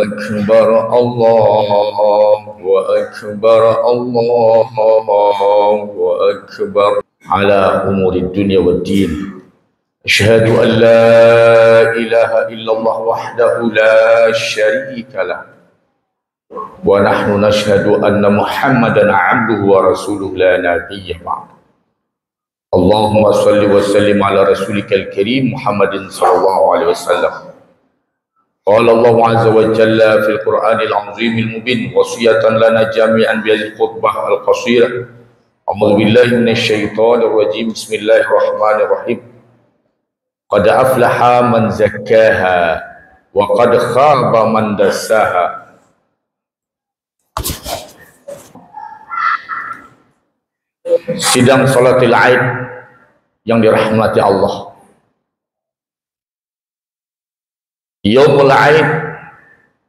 أكبر الله أكبر الله أكبر على أمور الدنيا والدين. أشهد أن لا إله إلا الله وحده لا شريك له ونحن نشهد أن محمدا عبده ورسوله لا نبي بعده. اللهم صل وسلم على رسولك الكريم محمد صلى الله عليه وسلم. قال الله عز وجل في القرآن العظيم المبين وصية لنا جميعا بهذه الخطبة القصيرة. أعوذ بالله من الشيطان الرجيم. بسم الله الرحمن الرحيم. قد أفلح من زكاها وقد خاب من دساها. Sidang salatil Aid yang dirahmati Allah. Yaumul Aid,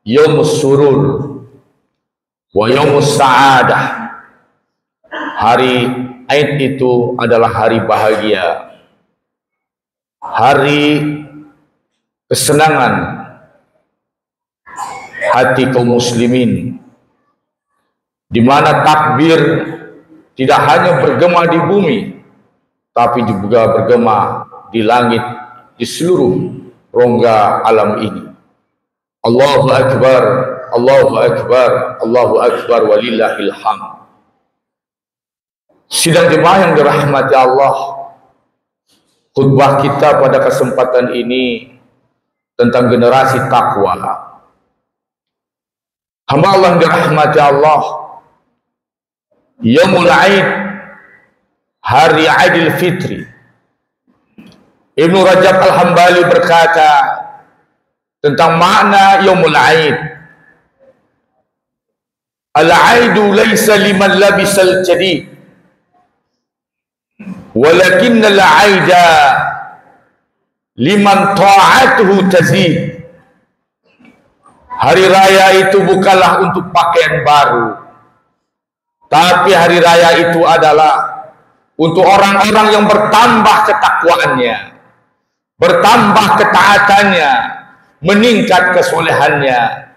Yaumus Surur, wa Yaumus Sa'adah. Hari Aid itu adalah hari bahagia, hari kesenangan hati kaum muslimin, di mana takbir tidak hanya bergema di bumi, tapi juga bergema di langit, di seluruh rongga alam ini. Allahu Akbar, Allahu Akbar, Allahu Akbar, walillahil hamd. Sidang jemaah yang dirahmati Allah, khutbah kita pada kesempatan ini tentang generasi takwa. Hamba Allah yang dirahmati Allah, Yaumul Aid, hari Aidil Fitri. Ibnu Rajab Al-Hambali berkata tentang makna Yaumul Aid. Al-Aidu laysa liman labisal jadid, walakinna al-Aida liman ta'atuhu tazid. Hari raya itu bukanlah untuk pakaian baru, tapi hari raya itu adalah untuk orang-orang yang bertambah ketakwaannya, bertambah ketaatannya, meningkat kesolehannya.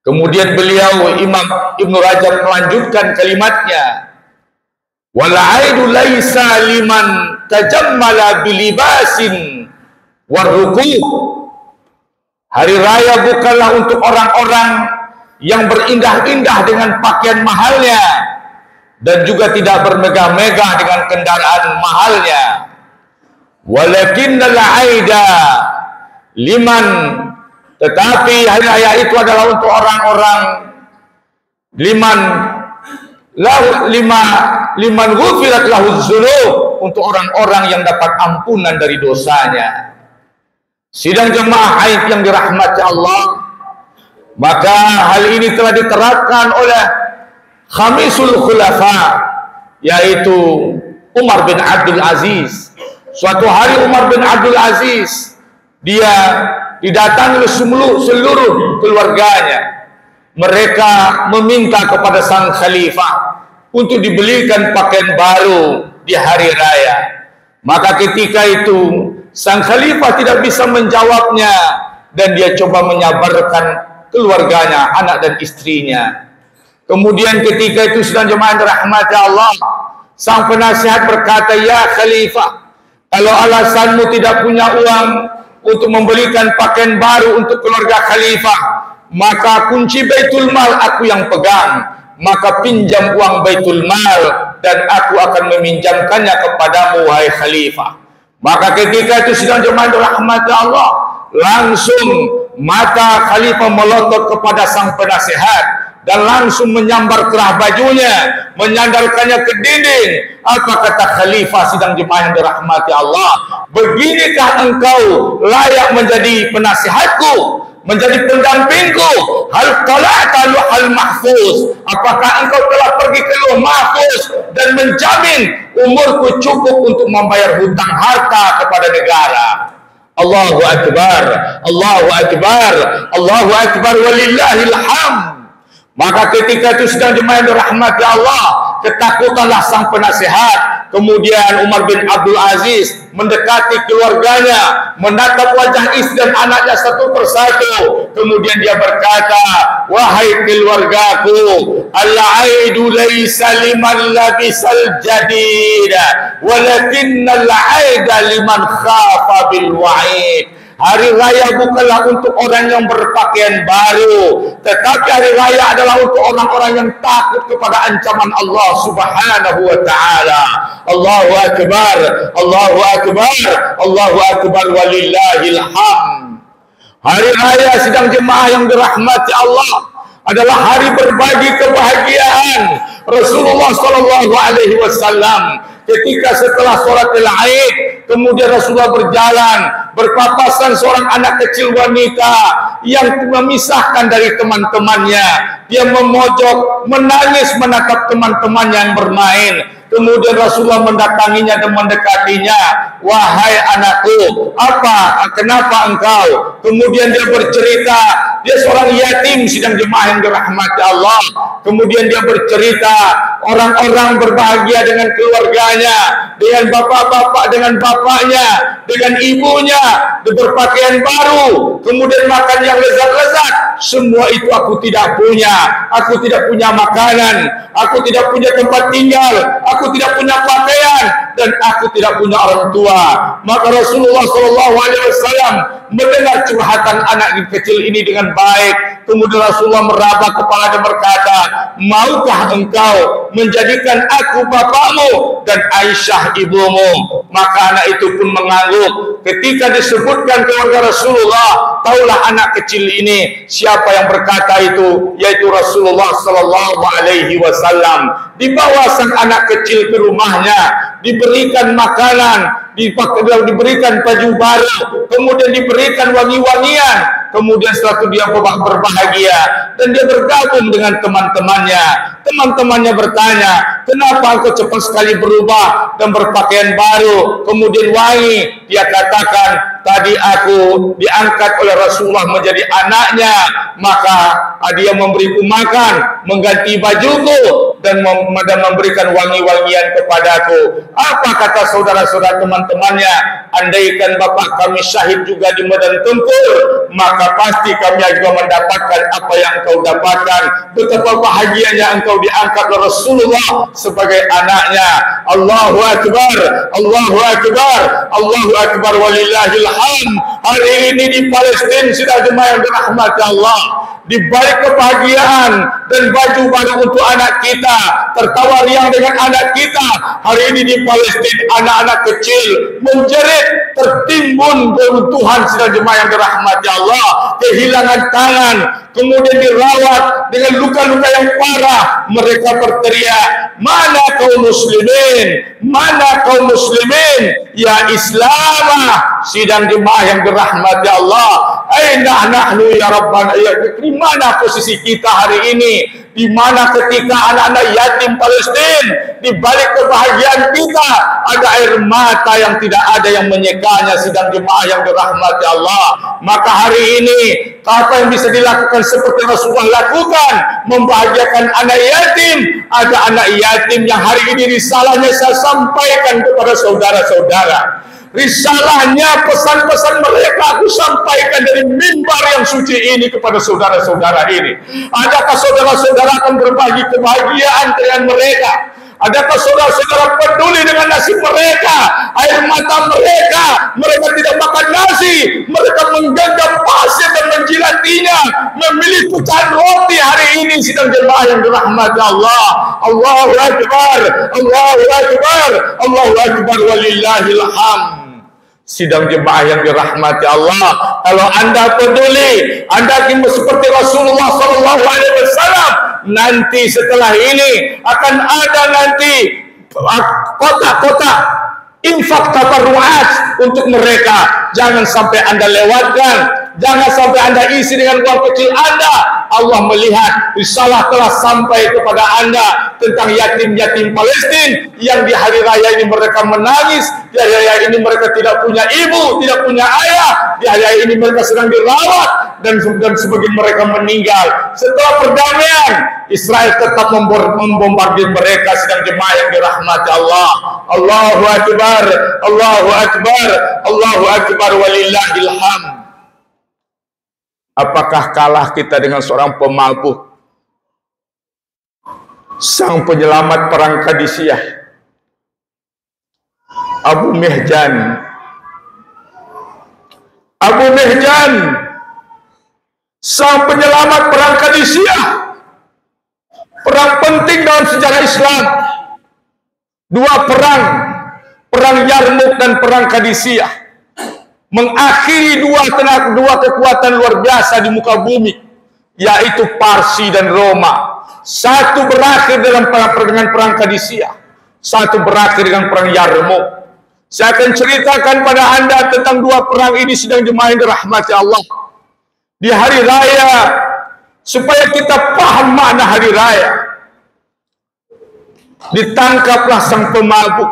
Kemudian beliau Imam Ibnu Rajab melanjutkan kalimatnya, wal aidu laisa liman tajammala bilibasin warruku. Hari raya bukanlah untuk orang-orang yang berindah-indah dengan pakaian mahalnya dan juga tidak bermegah-megah dengan kendaraan mahalnya. Walakinnal aida liman, tetapi hari raya itu adalah untuk orang-orang liman ghufirat lahu dzunub, untuk orang-orang yang dapat ampunan dari dosanya. Sidang jemaah Aid yang dirahmati Allah, maka hal ini telah diterapkan oleh Khamisul Khulafa, yaitu Umar bin Abdul Aziz. Suatu hari Umar bin Abdul Aziz, dia didatangi oleh seluruh keluarganya. Mereka meminta kepada sang khalifah untuk dibelikan pakaian baru di hari raya. Maka ketika itu sang khalifah tidak bisa menjawabnya, dan dia coba menyabarkan keluarganya, anak dan istrinya. Kemudian ketika itu sedang jemaah dirahmati Allah, sang penasihat berkata, ya khalifah, kalau alasanmu tidak punya uang untuk membelikan pakaian baru untuk keluarga khalifah, maka kunci Baitul Mal aku yang pegang. Maka pinjam uang Baitul Mal dan aku akan meminjamkannya kepadamu, wahai khalifah. Maka ketika itu sedang jemaah dirahmati Allah, langsung mata khalifah melotot kepada sang penasihat dan langsung menyambar kerah bajunya, menyandarkannya ke dinding. Apa kata khalifah sidang jemaah yang dirahmati Allah? Beginikah engkau layak menjadi penasihatku, menjadi pendampingku? Hal tala'ta luhal mahfuz, apakah engkau telah pergi ke luh mahfuz dan menjamin umurku cukup untuk membayar hutang harta kepada negara? Allahu Akbar, Allahu Akbar, Allahu Akbar, walillahil hamd. Maka ketika itu sedang jemaah dirahmati Allah, ketakutanlah sang penasihat. Kemudian Umar bin Abdul Aziz mendekati keluarganya, menatap wajah istri dan anaknya satu persatu. Kemudian dia berkata, wahai keluargaku, al-aidu laysa liman labisal jadid, walakinnal aida liman khafa bil wa'id. Hari raya bukanlah untuk orang yang berpakaian baru, tetapi hari raya adalah untuk orang-orang yang takut kepada ancaman Allah Subhanahu wa ta'ala. Allahu akbar, Allahu akbar, Allahu akbar, walillahil hamd. Hari raya sidang jemaah yang dirahmati Allah adalah hari berbagi kebahagiaan. Rasulullah sallallahu alaihi wasallam ketika setelah sholat Id, kemudian Rasulullah berjalan, berpapasan seorang anak kecil wanita yang memisahkan dari teman-temannya. Dia memojok, menangis menatap teman-temannya yang bermain. Kemudian Rasulullah mendatanginya dan mendekatinya. Wahai anakku, kenapa engkau? Kemudian dia bercerita, dia seorang yatim sidang jemaah yang dirahmati Allah. Kemudian dia bercerita, orang-orang berbahagia dengan keluarganya, dengan bapak-bapak dengan bapaknya, dengan ibunya, berpakaian baru, kemudian makan yang lezat-lezat. Semua itu aku tidak punya. Aku tidak punya makanan, aku tidak punya tempat tinggal, aku tidak punya pakaian, dan aku tidak punya orang tua. Maka Rasulullah SAW mendengar curhatan anak kecil ini dengan baik. Kemudian Rasulullah meraba kepala dan berkata, maukah engkau menjadikan aku bapakmu dan Aisyah ibumu? Maka anak itu pun mengangguk. Ketika disebutkan keluarga Rasulullah, taulah anak kecil ini siapa yang berkata itu, yaitu Rasulullah sallallahu alaihi wasallam. Dibawa sang anak kecil ke rumahnya, diberikan makanan, diberikan baju baru, kemudian diberikan wangi-wangian. Kemudian setelah itu dia berbahagia dan dia bergabung dengan teman-temannya. Teman-temannya bertanya, kenapa engkau cepat sekali berubah dan berpakaian baru, kemudian wangi? Dia katakan, tadi aku diangkat oleh Rasulullah menjadi anaknya, maka dia memberiku makan, mengganti bajuku, dan memberikan wangi-wangian kepadaku. Apa kata saudara-saudara teman-temannya? Andaikan bapak kami syahid juga di medan tempur, maka pasti kami juga mendapatkan apa yang engkau dapatkan. Betapa bahagianya engkau diangkat oleh Rasulullah sebagai anaknya. Allahu akbar, Allahu akbar, Allahu akbar, walillahil hamd. Hari ini di Palestina sudah jemaah yang dirahmati Allah, di balik kebahagiaan dan baju baru untuk anak kita, tertawa riang dengan anak kita, hari ini di Palestina anak-anak kecil menjerit, tertimbun keruntuhan sidang jemaah yang dirahmati Allah, kehilangan tangan, kemudian dirawat dengan luka-luka yang parah. Mereka berteriak, mana kaum muslimin, mana kaum muslimin, ya Islamah. Sidang jemaah yang dirahmati Allah, aina nahnu ya Rabbana, ya, di mana posisi kita hari ini? Di mana ketika anak-anak yatim Palestina, di balik kebahagiaan kita ada air mata yang tidak ada yang menyekanya sidang jemaah yang dirahmati Allah. Maka hari ini apa yang bisa dilakukan seperti Rasulullah lakukan, membahagiakan anak yatim. Ada anak yatim yang hari ini risalahnya saya sampaikan kepada saudara-saudara. Risalahnya, pesan-pesan mereka aku sampaikan dari mimbar yang suci ini kepada saudara-saudara ini. Adakah saudara-saudara akan berbagi kebahagiaan dengan mereka? Adakah saudara-saudara peduli dengan nasib mereka, air mata mereka? Mereka tidak makan nasi, mereka menggenggam pasir dan menjilatinya, memilih pecahan roti hari ini sidang jemaah yang dirahmati Allah. Allahu akbar, Allahu akbar, Allahu akbar, walillahil hamd. Sidang jemaah yang dirahmati Allah, kalau anda peduli, anda ingin seperti Rasulullah SAW, nanti setelah ini akan ada nanti kotak-kotak infak tabarruat untuk mereka. Jangan sampai anda lewatkan Jangan sampai Anda isi dengan uang kecil Anda. Allah melihat, risalah telah sampai kepada Anda tentang yatim-yatim Palestina yang di hari raya ini mereka menangis, di hari raya ini mereka tidak punya ibu, tidak punya ayah, di hari raya ini mereka sedang dirawat dan sebagian mereka meninggal. Setelah perdamaian, Israel tetap membombardir mereka. Sedang jemaah yang dirahmati Allah. Allahu Akbar, Allahu Akbar, Allahu Akbar, walillahil hamd. Apakah kalah kita dengan seorang pemabuk, sang penyelamat perang Qadisiyah, Abu Mihjan? Abu Mihjan, sang penyelamat perang Qadisiyah, perang penting dalam sejarah Islam. Dua perang, perang Yarmuk dan perang Qadisiyah, mengakhiri dua kekuatan luar biasa di muka bumi, yaitu Parsi dan Roma. Satu berakhir dalam perang Qadisiyah, satu berakhir dengan perang Yarmuk. Saya akan ceritakan pada Anda tentang dua perang ini sedang jemaah yang dirahmati Allah. Di hari raya, supaya kita paham makna hari raya, ditangkaplah sang pemabuk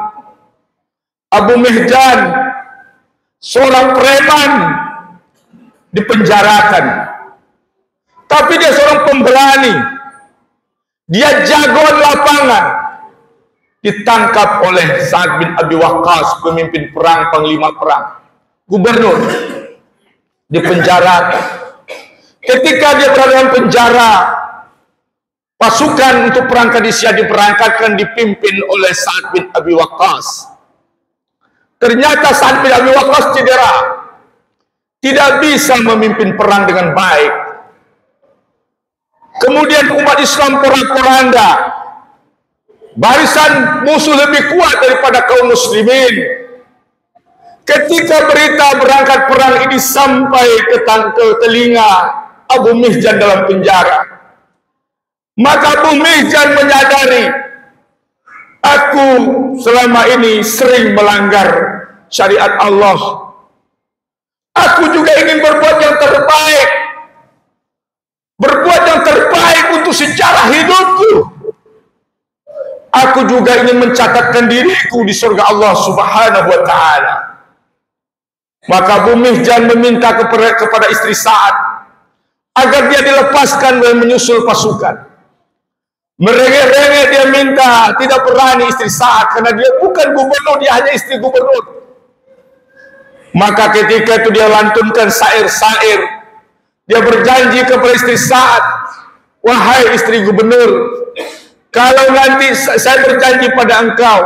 Abu Mihjan, seorang preman, dipenjarakan. Tapi dia seorang pemberani, dia jagoan lapangan. Ditangkap oleh Sa'ad bin Abi Waqqas, pemimpin perang, panglima perang, gubernur, dipenjarakan. Ketika dia berada dalam penjara, pasukan untuk perang Qadisiyah diberangkatkan, dipimpin oleh Sa'ad bin Abi Waqqas. Ternyata Sa'ad bin Abi Waqqas cedera, tidak bisa memimpin perang dengan baik. Kemudian umat Islam porak-poranda, barisan musuh lebih kuat daripada kaum muslimin. Ketika berita berangkat perang ini sampai ke telinga Abu Mihjan dalam penjara, maka Abu Mihjan menyadari, aku selama ini sering melanggar syariat Allah. Aku juga ingin berbuat yang terbaik, berbuat yang terbaik untuk sejarah hidupku. Aku juga ingin mencatatkan diriku di surga Allah Subhanahu wa ta'ala. Maka Abu Mihjan meminta kepada istri Sa'ad agar dia dilepaskan dan menyusul pasukan. Merengek-rengek dia minta, tidak berani istri Sa'ad karena dia bukan gubernur, dia hanya istri gubernur. Maka ketika itu dia lantunkan syair-syair. Dia berjanji kepada istri Sa'ad, wahai istri gubernur, kalau nanti saya berjanji pada engkau,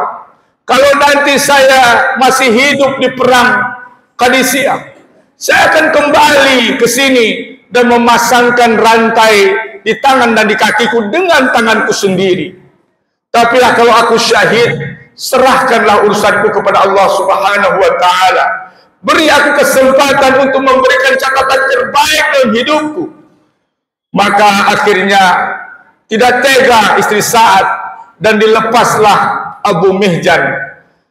kalau nanti saya masih hidup di perang Qadisiyah, saya akan kembali ke sini dan memasangkan rantai di tangan dan di kakiku dengan tanganku sendiri. Tapi kalau aku syahid, serahkanlah urusanku kepada Allah Subhanahu wa ta'ala. Beri aku kesempatan untuk memberikan catatan terbaik dalam hidupku. Maka akhirnya tidak tega istri Sa'ad dan dilepaslah Abu Mihjan.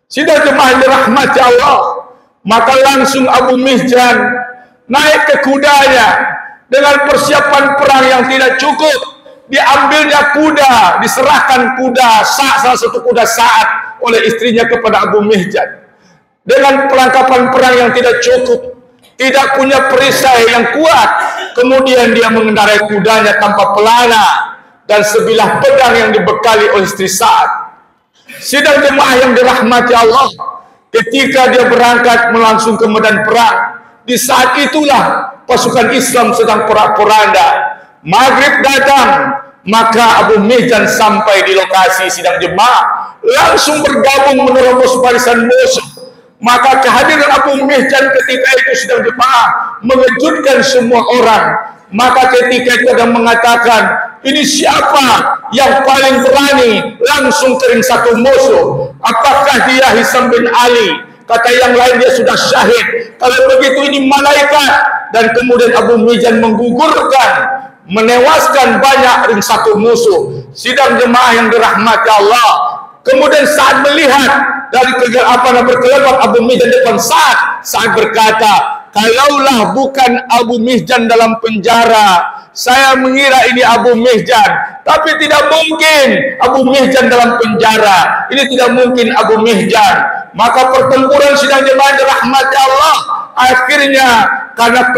Sidang jemaah dirahmati Allah, maka langsung Abu Mihjan naik ke kudanya dengan persiapan perang yang tidak cukup. Diambilnya kuda, diserahkan kuda salah satu kuda Sa'ad oleh istrinya kepada Abu Mihjan. Dengan perlengkapan perang yang tidak cukup, tidak punya perisai yang kuat, kemudian dia mengendarai kudanya tanpa pelana dan sebilah pedang yang dibekali oleh istri Sa'ad. Sidang jemaah yang dirahmati Allah, ketika dia berangkat melangsung ke medan perang, di saat itulah pasukan Islam sedang porak-poranda. Maghrib datang, maka Abu Mihjan sampai di lokasi. Sidang jemaah langsung bergabung menerobos barisan musuh. Maka kehadiran Abu Mihjan ketika itu, sidang jemaah, mengejutkan semua orang. Maka ketika itu ada mengatakan, ini siapa yang paling berani langsung kering satu musuh? Apakah dia Hisam bin Ali? Kata yang lain dia sudah syahid. Kalau begitu ini malaikat. Dan kemudian Abu Mihjan menggugurkan, menewaskan banyak ring satu musuh. Sidang jemaah yang dirahmati Allah, kemudian saat melihat dari kegelapan berkelebat Abu Mihjan depan Sa'ad berkata, kalaulah bukan Abu Mihjan dalam penjara, saya mengira ini Abu Mihjan, tapi tidak mungkin Abu Mihjan dalam penjara. Ini tidak mungkin Abu Mihjan. Maka pertempuran sidang jemaah dirahmati Allah, akhirnya karena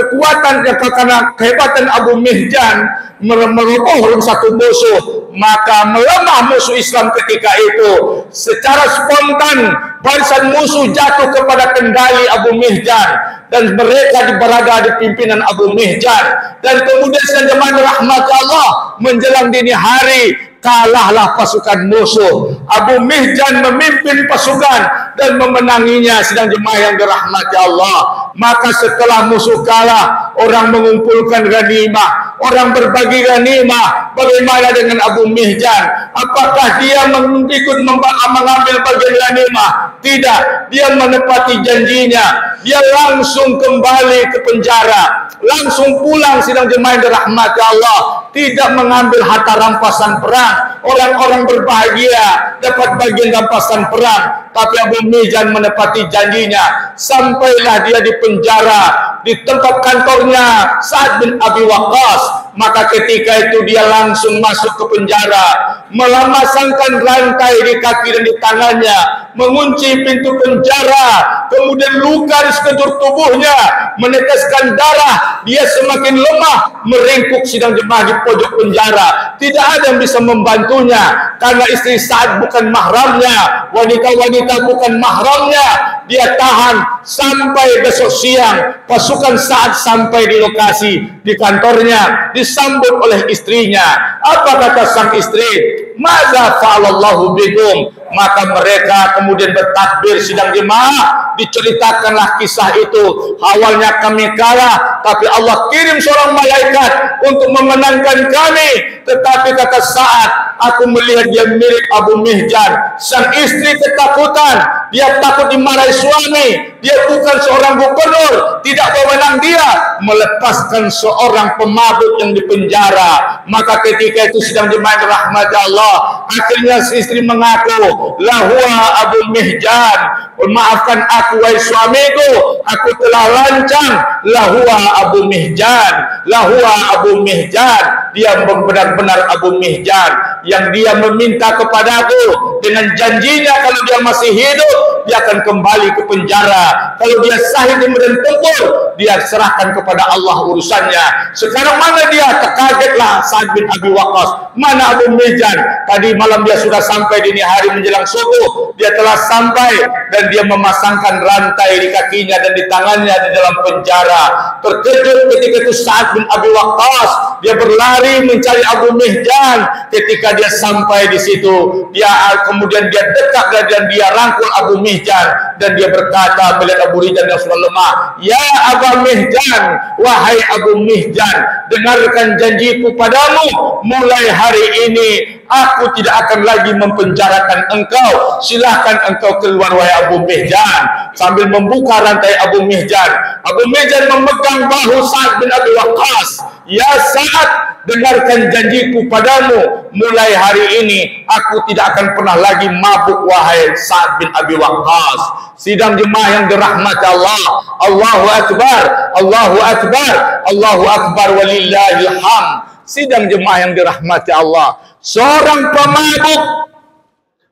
karena kehebatan Abu Mihjan meroboh satu musuh, maka melemah musuh Islam ketika itu. Secara spontan barisan musuh jatuh kepada kendali Abu Mihjan, dan mereka berada di pimpinan Abu Mihjan. Dan kemudian sidang jemaah dirahmati Allah, menjelang dini hari kalahlah pasukan musuh. Abu Mihjan memimpin pasukan dan memenanginya, sidang jemaah yang dirahmati Allah. Maka setelah musuh kalah, orang mengumpulkan ghanimah, orang berbagi ghanimah. Bagaimana dengan Abu Mihjan? Apakah dia ikut mengambil bagian ghanimah? Tidak, dia menepati janjinya. Dia langsung kembali ke penjara, langsung pulang, sidang jemaah yang dirahmati Allah. Tidak mengambil harta rampasan perang. Orang-orang berbahagia dapat bagian rampasan perang, tapi Abu Mihjan menepati janjinya. Sampailah dia di penjara, di tempat kantornya Sa'ad bin Abi Waqqas. Maka ketika itu dia langsung masuk ke penjara, memasangkan rantai di kaki dan di tangannya, mengunci pintu penjara, kemudian luka di sekujur tubuhnya, meneteskan darah. Dia semakin lemah, meringkuk sidang jemaah di pojok penjara. Tidak ada yang bisa membantunya, karena istri Sa'ad bukan mahramnya, wanita-wanita bukan mahramnya. Dia tahan sampai besok siang. Pasukan Sa'ad sampai di lokasi, di kantornya, disambut oleh istrinya. Apa kata sang istri? Maza fa'alallahu bikum. Maka mereka kemudian bertakbir, sidang jemaah. Diceritakanlah kisah itu. Awalnya kami kalah, tapi Allah kirim seorang malaikat untuk memenangkan kami. Tetapi kata Sa'ad, aku melihat dia mirip Abu Mihjan. Sang istri ketakutan, dia takut dimarahi suami. Dia bukan seorang gubernur, tidak mewenang dia melepaskan seorang pemabuk yang dipenjara. Maka ketika itu sidang jemaah dirahmati Allah, akhirnya si istri mengaku, lahua Abu Mihjan, maafkan aku wahai suamiku, aku telah lancang. Lahua Abu Mihjan, lahua Abu Mihjan. Dia benar-benar Abu Mihjan yang dia meminta kepadaku dengan janjinya kalau dia masih hidup dia akan kembali ke penjara. Kalau dia sahih di medan tempur, dia serahkan kepada Allah urusannya. Sekarang mana dia? Terkagetlah Sa'ad bin Abi Waqqas. Mana Abu Mihjan? Tadi malam dia sudah sampai, dini hari menjelang subuh dia telah sampai, dan dia memasangkan rantai di kakinya dan di tangannya di dalam penjara. Terkejut ketika itu Sa'ad bin Abi Waqqas, dia berlari mencari Abu Mihjan. Ketika dia sampai di situ, dia kemudian dia dekat dan dia rangkul Abu Mihjan, dan dia berkata melihat Abu Mihjan yang sudah lemah, ya Abu Mihjan, wahai Abu Mihjan, dengarkan janjiku padamu. Mulai hari ini aku tidak akan lagi mempenjarakan engkau. Silahkan engkau keluar wahai Abu Mihjan. Sambil membuka rantai Abu Mihjan, Abu Mihjan memegang bahu Sa'ad bin Abi Waqqas. Ya Sa'ad, dengarkan janjiku padamu. Mulai hari ini aku tidak akan pernah lagi mabuk wahai Sa'ad bin Abi Waqqas. Sidang jemaah yang dirahmati Allah, Allahu Akbar, Allahu Akbar, Allahu Akbar walillahil hamd. Sidang jemaah yang dirahmati Allah, seorang pemabuk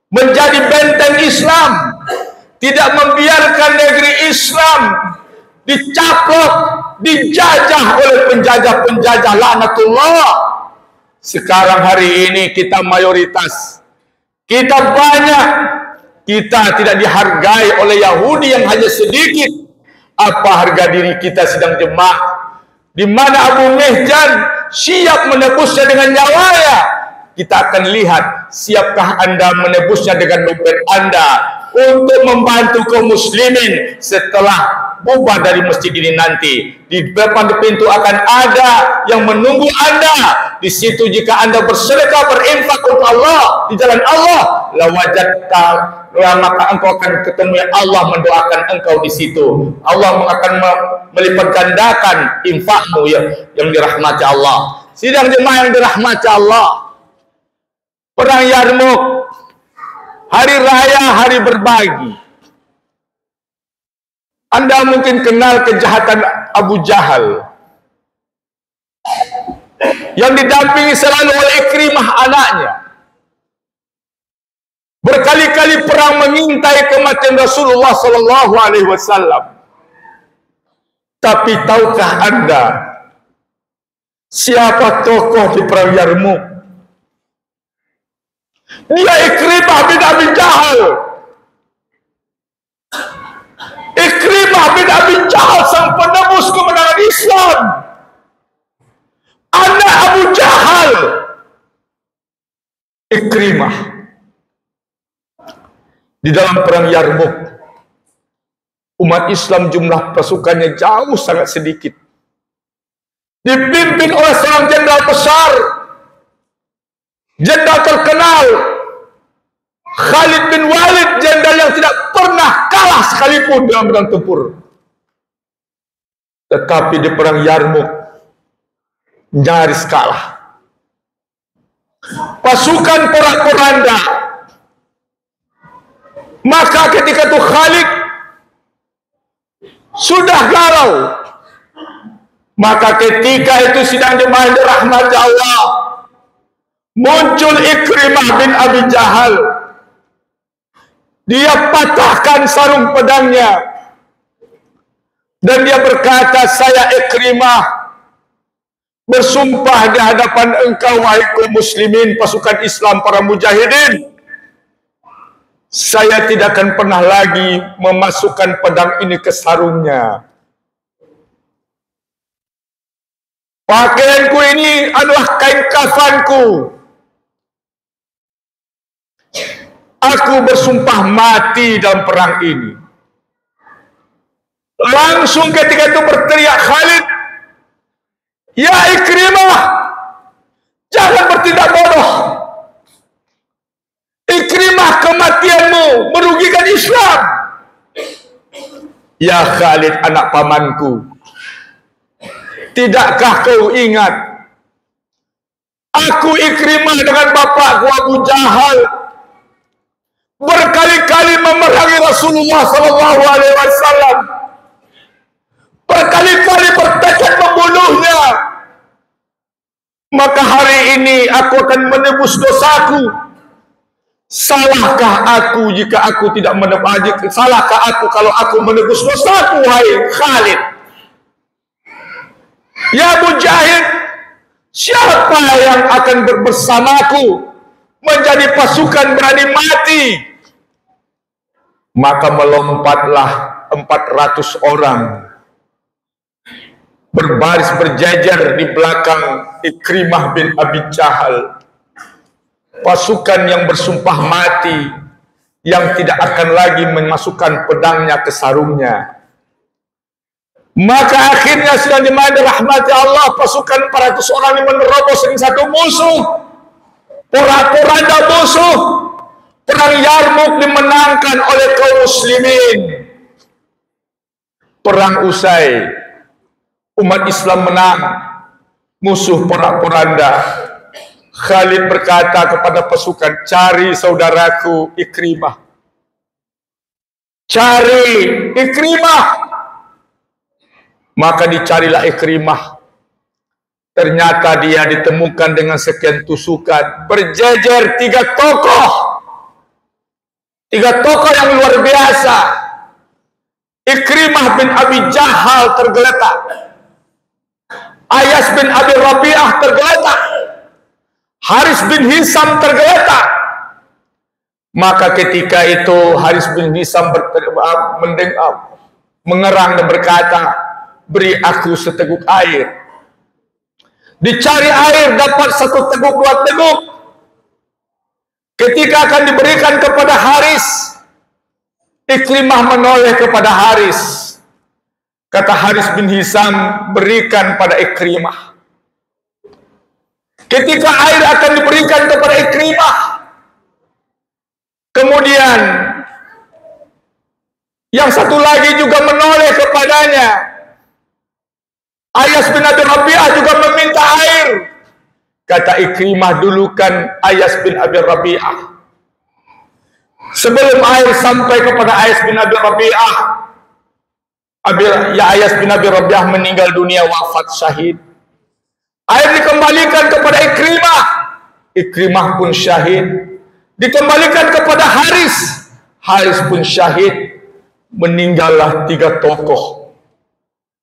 menjadi benteng Islam, tidak membiarkan negeri Islam dicaplok, dijajah oleh penjajah-penjajah laknatullah. Sekarang hari ini kita mayoritas, kita banyak, kita tidak dihargai oleh Yahudi yang hanya sedikit. Apa harga diri kita sidang jemaah? Di mana Abu Mihjan siap menebusnya dengan nyawanya? Kita akan lihat, siapkah Anda menebusnya dengan dompet Anda untuk membantu kaum muslimin setelah bubar dari masjid ini nanti. Di depan pintu akan ada yang menunggu Anda. Di situ jika Anda bersedekah, berinfak untuk Allah, di jalan Allah, lawajadka, maka engkau akan ketemu Allah mendoakan engkau di situ. Allah akan melipat gandakan infakmu yang dirahmati Allah. Sidang jemaah yang dirahmati Allah, perang Yarmuk, hari raya, hari berbagi. Anda mungkin kenal kejahatan Abu Jahal yang didampingi selalu oleh Ikrimah anaknya. Berkali-kali perang mengintai kematian Rasulullah sallallahu alaihi wasallam. Tapi tahukah Anda siapa tokoh di perang Yarmuk? Dia Ikrimah bin Abi Jahal. Ikrimah bin Abi Jahal, sang penebus kemenangan Islam. Anak Abu Jahal, Ikrimah. Di dalam perang Yarmuk, umat Islam jumlah pasukannya jauh sangat sedikit. Dipimpin oleh seorang jenderal besar, jenderal terkenal, Khalid bin Walid, jenderal yang tidak pernah kalah sekalipun dalam medan tempur. Tetapi di perang Yarmuk nyaris kalah. Pasukan porak-poranda. Maka ketika itu Khalid sudah galau. Maka ketika itu sedang dimana rahmat Allah, muncul Ikrimah bin Abi Jahal. Dia patahkan sarung pedangnya dan dia berkata, saya Ikrimah bersumpah di hadapan engkau wahai kaum muslimin, pasukan Islam, para mujahidin, saya tidak akan pernah lagi memasukkan pedang ini ke sarungnya. Pakaianku ini adalah kain kafanku. Aku bersumpah mati dalam perang ini. Langsung ketika itu berteriak Khalid, ya Ikrimah, jangan bertindak bodoh. Ikrimah, kematianmu merugikan Islam. Ya Khalid, anak pamanku, tidakkah kau ingat aku Ikrimah dengan bapakku Abu Jahal berkali-kali memerangi Rasulullah sallallahu alaihi wasallam, berkali-kali bertekad membunuhnya. Maka hari ini aku akan menebus dosaku. Salahkah aku jika aku tidak menebus? Salahkah aku kalau aku menebus dosaku, wahai Khalid? Ya Mujahid, siapa yang akan bersamaku menjadi pasukan berani mati? Maka melompatlah 400 orang berbaris berjejer di belakang Ikrimah bin Abi Jahal. Pasukan yang bersumpah mati, yang tidak akan lagi memasukkan pedangnya ke sarungnya. Maka akhirnya sudah dimana rahmati Allah, pasukan 400 orang ini menerobos dengan satu musuh, porak-poranda musuh. Perang Yarmuk dimenangkan oleh kaum muslimin. Perang usai, umat Islam menang, musuh porak-poranda. Khalid berkata kepada pasukan, cari saudaraku Ikrimah. Cari Ikrimah. Maka dicarilah Ikrimah. Ternyata dia ditemukan dengan sekian tusukan. Berjejer 3 tokoh. 3 tokoh yang luar biasa. Ikrimah bin Abi Jahal tergeletak. Ayas bin Abi Rabi'ah tergeletak. Haris bin Hisam tergeletak. Maka ketika itu Haris bin Hisam mengerang dan berkata, beri aku seteguk air. Dicari air, dapat 1 teguk 2 teguk. Ketika akan diberikan kepada Haris, Ikrimah menoleh kepada Haris. Kata Haris bin Hisam, berikan pada Ikrimah. Ketika air akan diberikan kepada Ikrimah, kemudian yang satu lagi juga menoleh kepadanya. Ayas bin Abi Rabi'ah juga meminta air. Kata Ikrimah, dulukan Ayas bin Abi Rabi'ah. Sebelum air sampai kepada Ayas bin Abi Rabi'ah, Ya'yas bin Abi Rabi'ah meninggal dunia, wafat syahid. Air dikembalikan kepada Ikrimah. Ikrimah pun syahid. Dikembalikan kepada Haris. Haris pun syahid. Meninggallah 3 tokoh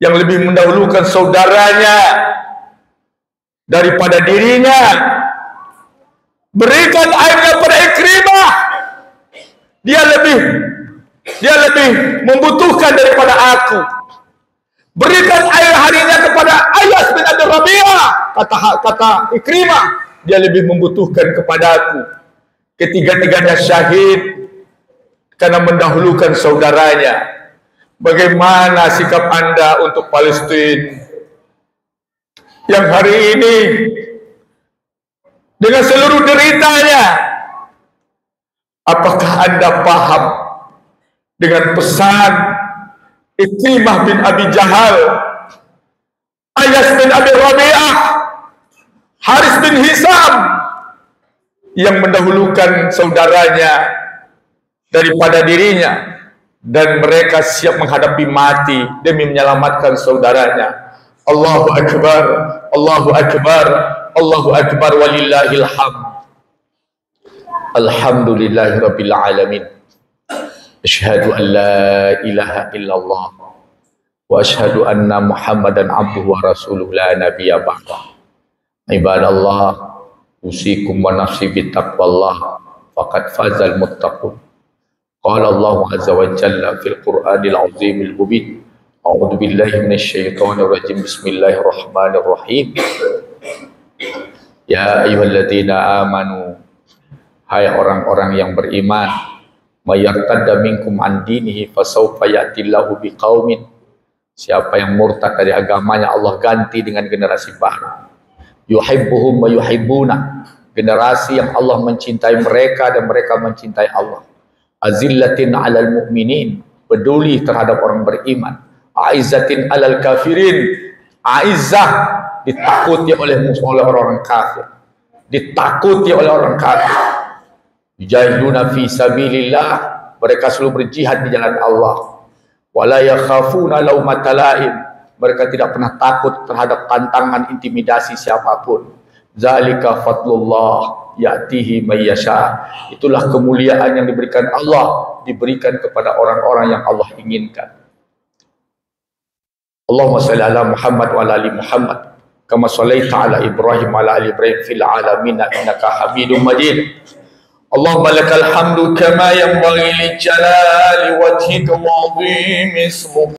yang lebih mendahulukan saudaranya daripada dirinya. Berikan airnya pada Ikrimah. Dia lebih membutuhkan daripada aku. Berikan air harinya kepada Ayas bin Abi Rabi'ah. Kata Ikrimah, dia lebih membutuhkan kepada aku. Ketiga-tiganya syahid karena mendahulukan saudaranya. Bagaimana sikap Anda untuk Palestina yang hari ini dengan seluruh deritanya? Apakah Anda paham dengan pesan Ikrimah bin Abi Jahal, Ayas bin Abi Rabi'ah, Haris bin Hisam yang mendahulukan saudaranya daripada dirinya, dan mereka siap menghadapi mati demi menyelamatkan saudaranya. Allahu Akbar, Allahu Akbar, Allahu Akbar, walillahil hamd. Alhamdulillahi Rabbil Alamin. Asyhadu an la ilaha illallah wa asyhadu anna Muhammadan abduhu wa rasuluh la nabiyya ba'dah. Ibadallah, usikum wa nafsi bittaqwallah faqad fazal muttaqun. Qala Allah azza wa jalla fil Qur'anil azimil mubin. A'udzu billahi minasy syaithanir rajim. Bismillahirrahmanirrahim. Ya ayyuhalladzina amanu, hai orang-orang yang beriman, mayartadda minkum an dinihi fasawfa ya'tillahu biqaumin, siapa yang murtad dari agamanya Allah ganti dengan generasi baru. Yuhibbuhum wa yuhibbuna, generasi yang Allah mencintai mereka dan mereka mencintai Allah. Azillatin 'alal mu'minin, peduli terhadap orang beriman. Aizzatin 'alal kafirin, aizzah, ditakuti oleh orang-orang kafir, ditakuti oleh orang kafir. Yujahiduna fi sabilillah, mereka selalu berjihad di jalan Allah. Wala yakhafuna laumata laim, mereka tidak pernah takut terhadap tantangan intimidasi siapapun. Zalika fadlullah ya'tihi may yasha, itulah kemuliaan yang diberikan Allah, diberikan kepada orang-orang yang Allah inginkan. Allahumma shalli ala Muhammad wa ala ali Muhammad kama shallaita ala Ibrahim wa ala ali Ibrahim fil alamin innaka Hamidum Majid. Allahumma lakal hamdu kama yanbaghi li jalali wajhika wa 'azimi ismik.